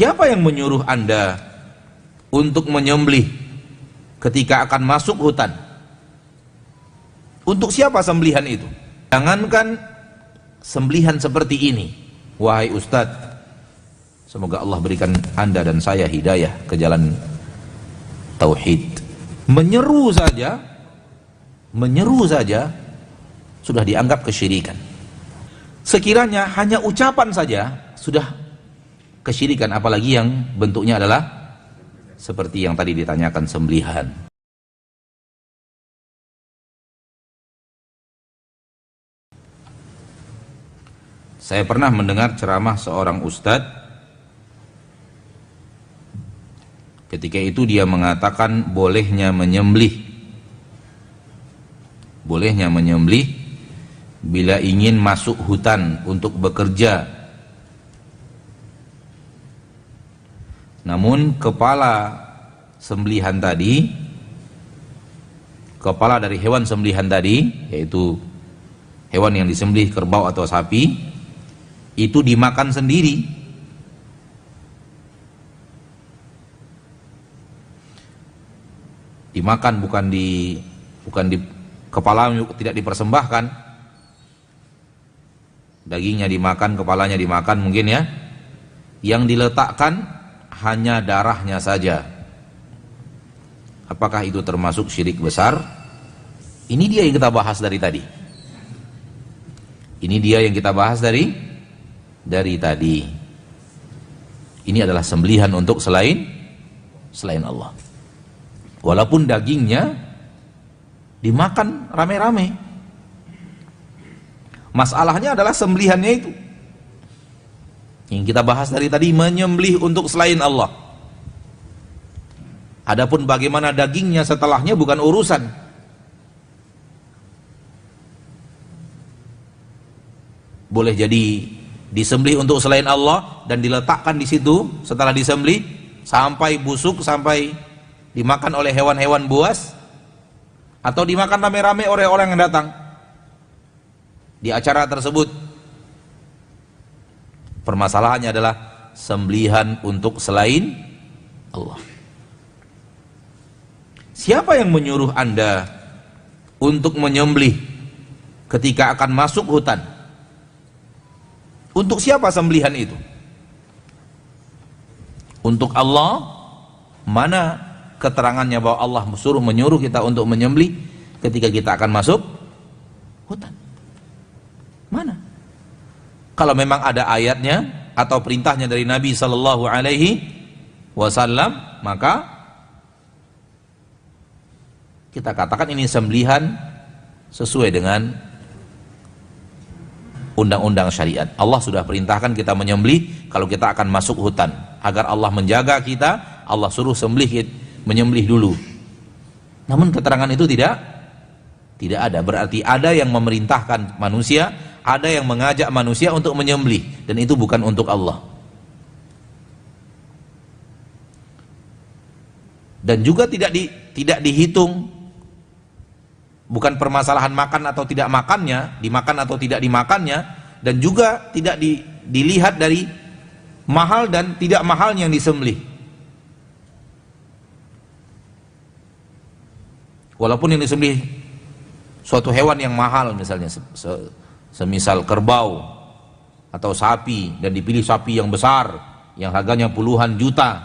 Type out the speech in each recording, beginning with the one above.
Siapa yang menyuruh Anda untuk menyembelih ketika akan masuk hutan? Untuk siapa sembelihan itu? Jangankan sembelihan seperti ini, wahai Ustadz, semoga Allah berikan Anda dan saya hidayah ke jalan tauhid. Menyeru saja sudah dianggap kesyirikan. Sekiranya hanya ucapan saja sudah kesyirikan, apalagi yang bentuknya adalah seperti yang tadi ditanyakan, sembelihan. Saya pernah mendengar ceramah seorang ustadz. Ketika itu dia mengatakan bolehnya menyembelih bila ingin masuk hutan untuk bekerja. Namun kepala dari hewan sembelihan tadi, yaitu hewan yang disembelih kerbau atau sapi, itu dimakan sendiri. Dimakan, bukan di kepala, tidak dipersembahkan. Dagingnya dimakan, kepalanya dimakan mungkin ya. Yang diletakkan hanya darahnya saja. Apakah itu termasuk syirik besar? Ini dia yang kita bahas dari tadi. Ini adalah sembelihan untuk selain Allah. Walaupun dagingnya dimakan rame-rame. Masalahnya adalah sembelihannya itu. Yang kita bahas dari tadi, menyembelih untuk selain Allah. Adapun bagaimana dagingnya setelahnya bukan urusan. Boleh jadi disembelih untuk selain Allah dan diletakkan di situ setelah disembelih sampai busuk, sampai dimakan oleh hewan-hewan buas, atau dimakan rame-rame oleh orang yang datang di acara tersebut. Permasalahannya adalah sembelihan untuk selain Allah. Siapa yang menyuruh Anda untuk menyembelih ketika akan masuk hutan? Untuk siapa sembelihan itu? Untuk Allah? Mana keterangannya bahwa Allah menyuruh kita untuk menyembelih ketika kita akan masuk hutan? Mana? Kalau memang ada ayatnya atau perintahnya dari Nabi Sallallahu Alaihi Wasallam, maka kita katakan ini sembelihan sesuai dengan undang-undang syariat. Allah sudah perintahkan kita menyembelih kalau kita akan masuk hutan. Agar Allah menjaga kita, Allah suruh menyembelih dulu. Namun keterangan itu tidak ada. Berarti ada yang memerintahkan manusia, ada yang mengajak manusia untuk menyembelih, dan itu bukan untuk Allah. Dan juga tidak dihitung, bukan permasalahan makan atau tidak makannya, dimakan atau tidak dimakannya, dan juga tidak dilihat dari mahal dan tidak mahalnya yang disembelih. Walaupun yang disembelih suatu hewan yang mahal, misalnya semisal kerbau atau sapi, dan dipilih sapi yang besar yang harganya puluhan juta,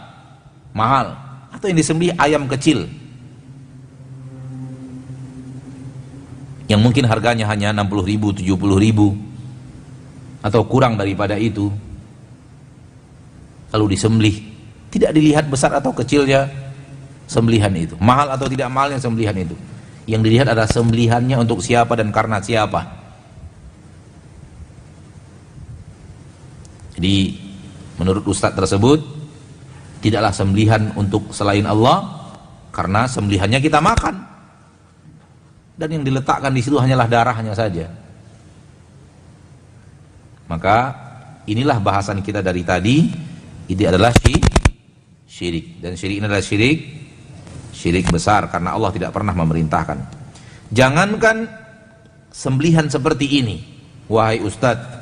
mahal, atau yang disembelih ayam kecil yang mungkin harganya hanya 60.000, 70.000 atau kurang daripada itu, lalu disembelih, tidak dilihat besar atau kecilnya sembelihan itu, mahal atau tidak mahalnya sembelihan itu. Yang dilihat adalah sembelihannya untuk siapa dan karena siapa. Jadi menurut ustadz tersebut, tidaklah sembelihan untuk selain Allah, karena sembelihannya kita makan, dan yang diletakkan di situ hanyalah darahnya saja. Maka inilah bahasan kita dari tadi. Ini adalah syirik, dan syirik ini adalah syirik besar, karena Allah tidak pernah memerintahkan. Jangankan sembelihan seperti ini, wahai ustadz,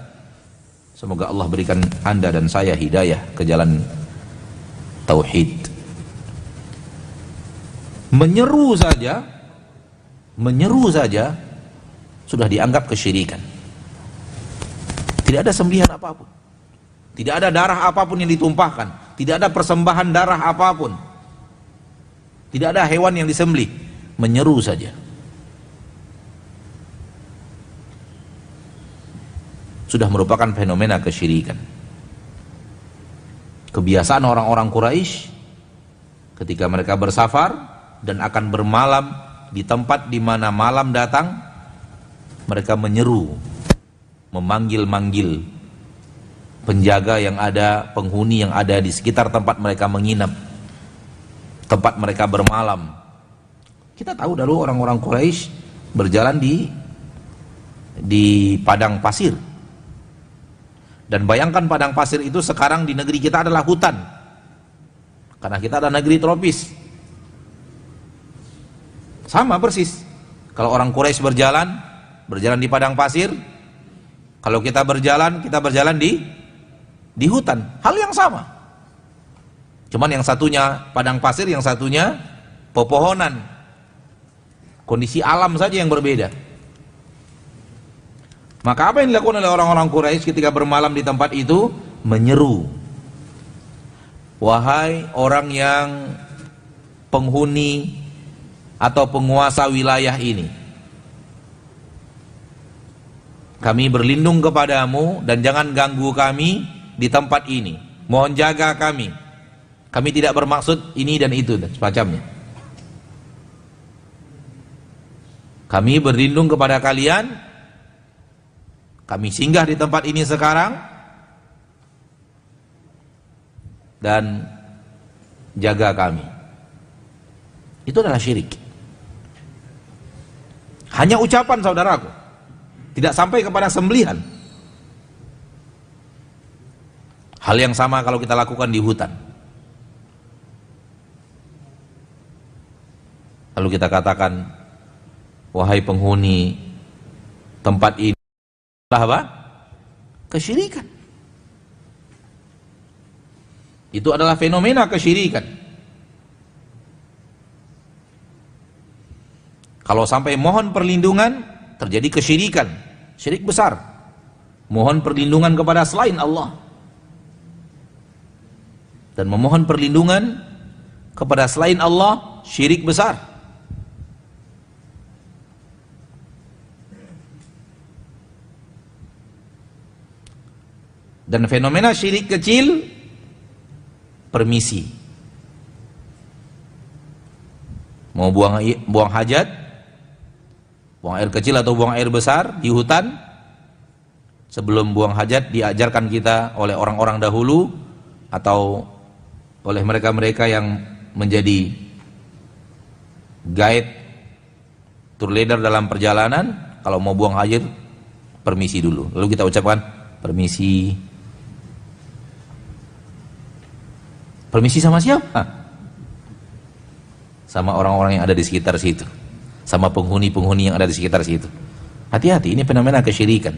semoga Allah berikan Anda dan saya hidayah ke jalan tauhid. Menyeru saja sudah dianggap kesyirikan. Tidak ada sembelihan apapun, tidak ada darah apapun yang ditumpahkan, tidak ada persembahan darah apapun, tidak ada hewan yang disembelih, menyeru saja. Sudah merupakan fenomena kesyirikan. Kebiasaan orang-orang Quraisy ketika mereka bersafar dan akan bermalam di tempat di mana malam datang, mereka menyeru, memanggil-manggil penjaga yang ada, penghuni yang ada di sekitar tempat mereka menginap, tempat mereka bermalam. Kita tahu dulu orang-orang Quraisy berjalan di padang pasir. Dan bayangkan padang pasir itu sekarang di negeri kita adalah hutan, karena kita ada negeri tropis. Sama persis. Kalau orang Quraisy berjalan di padang pasir. Kalau kita berjalan di hutan. Hal yang sama. Cuman yang satunya padang pasir, yang satunya pepohonan. Kondisi alam saja yang berbeda. Maka apa yang dilakukan oleh orang-orang Quraisy ketika bermalam di tempat itu? Menyeru, wahai orang yang penghuni atau penguasa wilayah ini, kami berlindung kepadamu dan jangan ganggu kami di tempat ini. Mohon jaga kami. Kami tidak bermaksud ini dan itu dan semacamnya. Kami berlindung kepada kalian. Kami singgah di tempat ini sekarang dan jaga kami. Itu adalah syirik. Hanya ucapan, saudaraku, tidak sampai kepada sembelihan. Hal yang sama kalau kita lakukan di hutan. Lalu kita katakan, wahai penghuni tempat ini, apa? Kesyirikan. Itu adalah fenomena kesyirikan. Kalau sampai mohon perlindungan, terjadi kesyirikan, syirik besar. Mohon perlindungan kepada selain Allah. Dan memohon perlindungan kepada selain Allah, syirik besar. Dan fenomena syirik kecil, permisi. Mau buang hajat, buang air kecil atau buang air besar di hutan, sebelum buang hajat diajarkan kita oleh orang-orang dahulu atau oleh mereka-mereka yang menjadi guide, tour leader dalam perjalanan, kalau mau buang hajat permisi dulu. Lalu kita ucapkan permisi. Permisi sama siapa? Sama orang-orang yang ada di sekitar situ, sama penghuni-penghuni yang ada di sekitar situ. Hati-hati, ini fenomena kesyirikan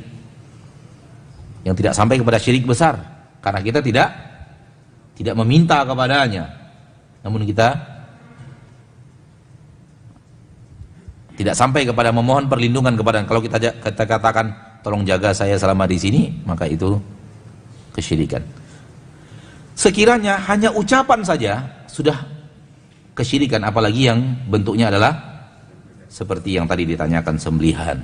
yang tidak sampai kepada syirik besar, karena kita tidak meminta kepadanya, namun kita tidak sampai kepada memohon perlindungan kepada. Kalau kita katakan tolong jaga saya selama di sini, maka itu kesyirikan. Sekiranya hanya ucapan saja sudah kesyirikan, apalagi yang bentuknya adalah seperti yang tadi ditanyakan, sembelihan,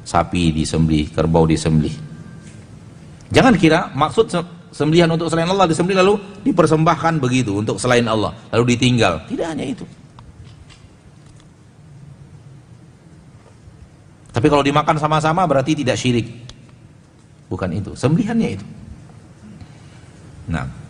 sapi disembelih, kerbau disembelih. Jangan kira maksud sembelihan untuk selain Allah disembelih lalu dipersembahkan begitu untuk selain Allah lalu ditinggal. Tidak hanya itu. Tapi kalau dimakan sama-sama berarti tidak syirik. Bukan itu, sembelihannya itu. Nah,